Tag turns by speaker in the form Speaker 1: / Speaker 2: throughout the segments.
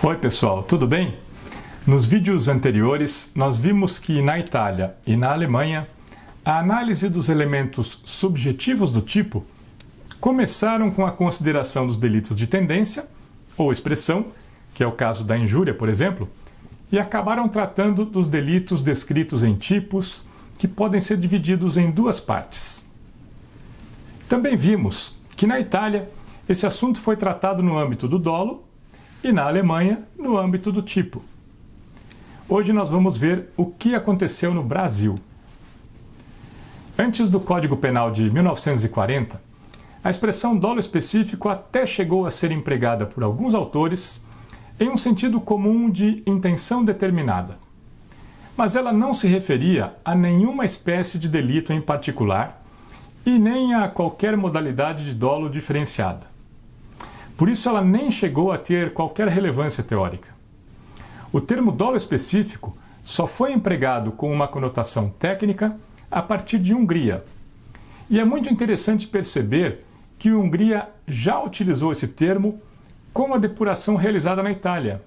Speaker 1: Oi pessoal, tudo bem? Nos vídeos anteriores nós vimos que na Itália e na Alemanha a análise dos elementos subjetivos do tipo começaram com a consideração dos delitos de tendência ou expressão, que é o caso da injúria, por exemplo, e acabaram tratando dos delitos descritos em tipos que podem ser divididos em duas partes. Também vimos que na Itália esse assunto foi tratado no âmbito do dolo e na Alemanha no âmbito do tipo. Hoje nós vamos ver o que aconteceu no Brasil. Antes do Código Penal de 1940, a expressão dolo específico até chegou a ser empregada por alguns autores em um sentido comum de intenção determinada. Mas ela não se referia a nenhuma espécie de delito em particular e nem a qualquer modalidade de dolo diferenciada. Por isso ela nem chegou a ter qualquer relevância teórica. O termo dolo específico só foi empregado com uma conotação técnica a partir de Hungria. E é muito interessante perceber que Hungria já utilizou esse termo com a depuração realizada na Itália.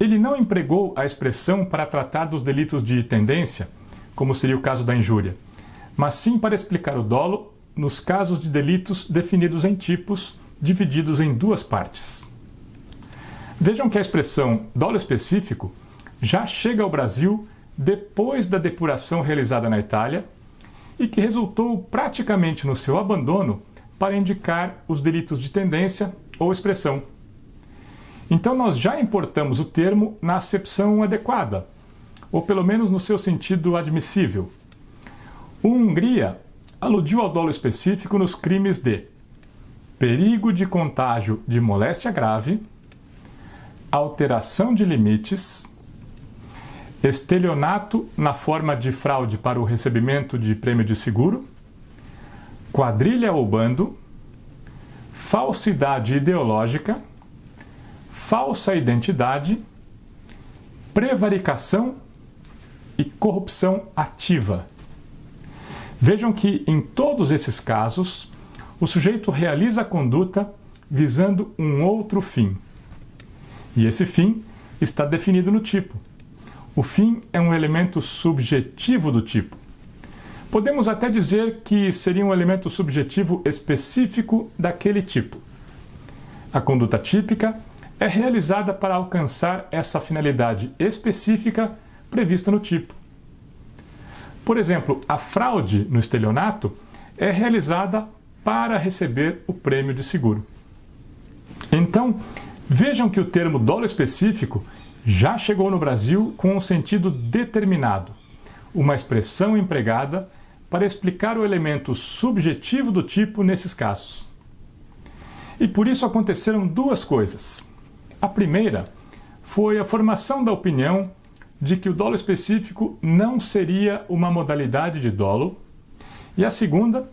Speaker 1: Ele não empregou a expressão para tratar dos delitos de tendência, como seria o caso da injúria, mas sim para explicar o dolo nos casos de delitos definidos em tipos, divididos em duas partes. Vejam que a expressão dolo específico já chega ao Brasil depois da depuração realizada na Itália e que resultou praticamente no seu abandono para indicar os delitos de tendência ou expressão. Então nós já importamos o termo na acepção adequada, ou pelo menos no seu sentido admissível. O Hungria aludiu ao dolo específico nos crimes de perigo de contágio de moléstia grave, alteração de limites, estelionato na forma de fraude para o recebimento de prêmio de seguro, quadrilha ou bando, falsidade ideológica, falsa identidade, prevaricação e corrupção ativa. Vejam que em todos esses casos o sujeito realiza a conduta visando um outro fim. E esse fim está definido no tipo. O fim é um elemento subjetivo do tipo. Podemos até dizer que seria um elemento subjetivo específico daquele tipo. A conduta típica é realizada para alcançar essa finalidade específica prevista no tipo. Por exemplo, a fraude no estelionato é realizada para receber o prêmio de seguro. Então, vejam que o termo dolo específico já chegou no Brasil com um sentido determinado, uma expressão empregada para explicar o elemento subjetivo do tipo nesses casos. E por isso aconteceram duas coisas. A primeira foi a formação da opinião de que o dolo específico não seria uma modalidade de dolo, e a segunda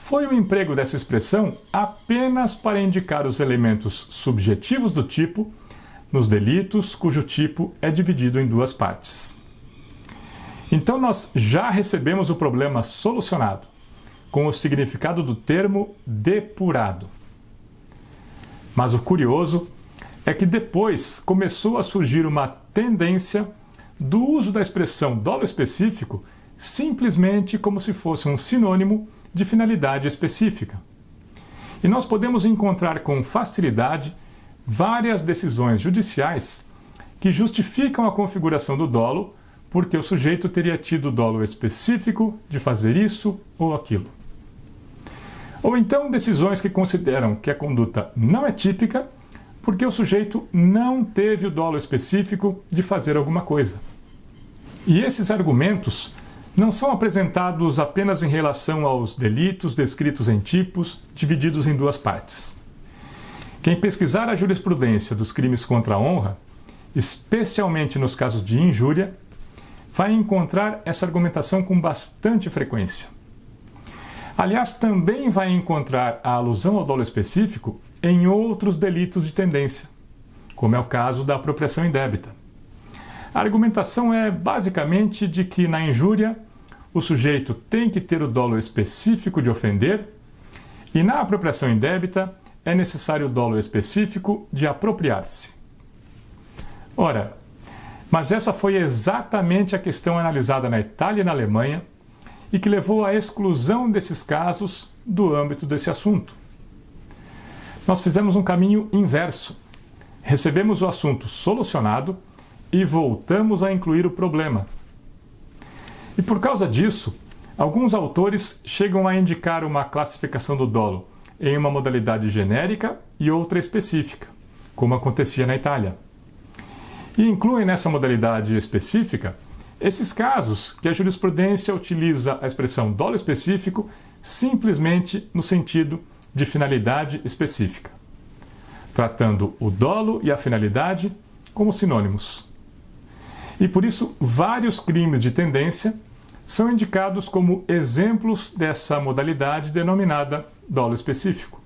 Speaker 1: foi o emprego dessa expressão apenas para indicar os elementos subjetivos do tipo nos delitos cujo tipo é dividido em duas partes. Então nós já recebemos o problema solucionado, com o significado do termo depurado. Mas o curioso é que depois começou a surgir uma tendência do uso da expressão dolo específico simplesmente como se fosse um sinônimo de finalidade específica. E nós podemos encontrar com facilidade várias decisões judiciais que justificam a configuração do dolo porque o sujeito teria tido dolo específico de fazer isso ou aquilo. Ou então decisões que consideram que a conduta não é típica porque o sujeito não teve o dolo específico de fazer alguma coisa. E esses argumentos não são apresentados apenas em relação aos delitos descritos em tipos, divididos em duas partes. Quem pesquisar a jurisprudência dos crimes contra a honra, especialmente nos casos de injúria, vai encontrar essa argumentação com bastante frequência. Aliás, também vai encontrar a alusão ao dolo específico em outros delitos de tendência, como é o caso da apropriação indébita. A argumentação é basicamente de que na injúria o sujeito tem que ter o dolo específico de ofender e na apropriação indébita é necessário o dolo específico de apropriar-se. Ora, mas essa foi exatamente a questão analisada na Itália e na Alemanha e que levou à exclusão desses casos do âmbito desse assunto. Nós fizemos um caminho inverso. Recebemos o assunto solucionado e voltamos a incluir o problema. E por causa disso, alguns autores chegam a indicar uma classificação do dolo em uma modalidade genérica e outra específica, como acontecia na Itália. E incluem nessa modalidade específica esses casos que a jurisprudência utiliza a expressão dolo específico simplesmente no sentido de finalidade específica, tratando o dolo e a finalidade como sinônimos. E por isso, vários crimes de tendência são indicados como exemplos dessa modalidade denominada dolo específico.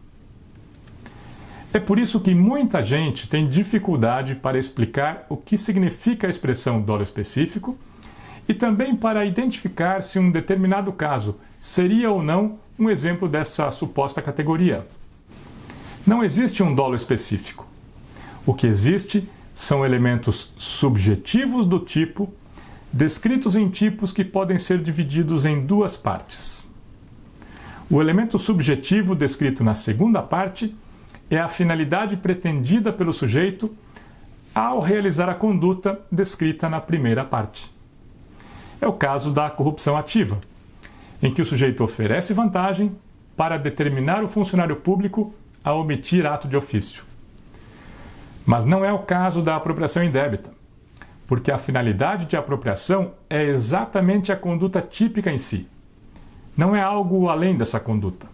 Speaker 1: É por isso que muita gente tem dificuldade para explicar o que significa a expressão dolo específico e também para identificar se um determinado caso seria ou não um exemplo dessa suposta categoria. Não existe um dolo específico. O que existe são elementos subjetivos do tipo, descritos em tipos que podem ser divididos em duas partes. O elemento subjetivo descrito na segunda parte é a finalidade pretendida pelo sujeito ao realizar a conduta descrita na primeira parte. É o caso da corrupção ativa, em que o sujeito oferece vantagem para determinar o funcionário público a omitir ato de ofício. Mas não é o caso da apropriação indébita, porque a finalidade de apropriação é exatamente a conduta típica em si. Não é algo além dessa conduta.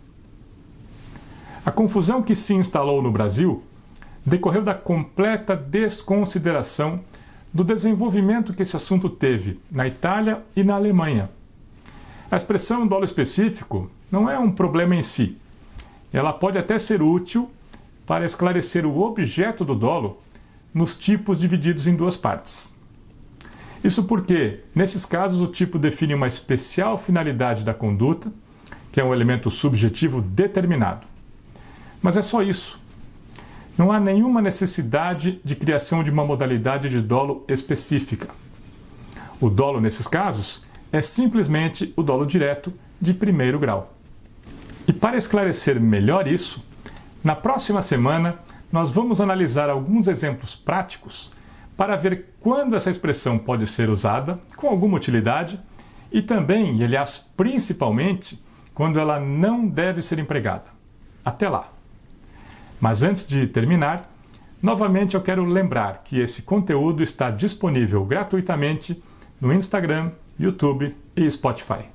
Speaker 1: A confusão que se instalou no Brasil decorreu da completa desconsideração do desenvolvimento que esse assunto teve na Itália e na Alemanha. A expressão dolo específico não é um problema em si. Ela pode até ser útil para esclarecer o objeto do dolo nos tipos divididos em duas partes. Isso porque, nesses casos, o tipo define uma especial finalidade da conduta, que é um elemento subjetivo determinado. Mas é só isso. Não há nenhuma necessidade de criação de uma modalidade de dolo específica. O dolo, nesses casos, é simplesmente o dolo direto de primeiro grau. E para esclarecer melhor isso, na próxima semana nós vamos analisar alguns exemplos práticos para ver quando essa expressão pode ser usada com alguma utilidade e também, e aliás, principalmente, quando ela não deve ser empregada. Até lá! Mas antes de terminar, novamente eu quero lembrar que esse conteúdo está disponível gratuitamente no Instagram, YouTube e Spotify.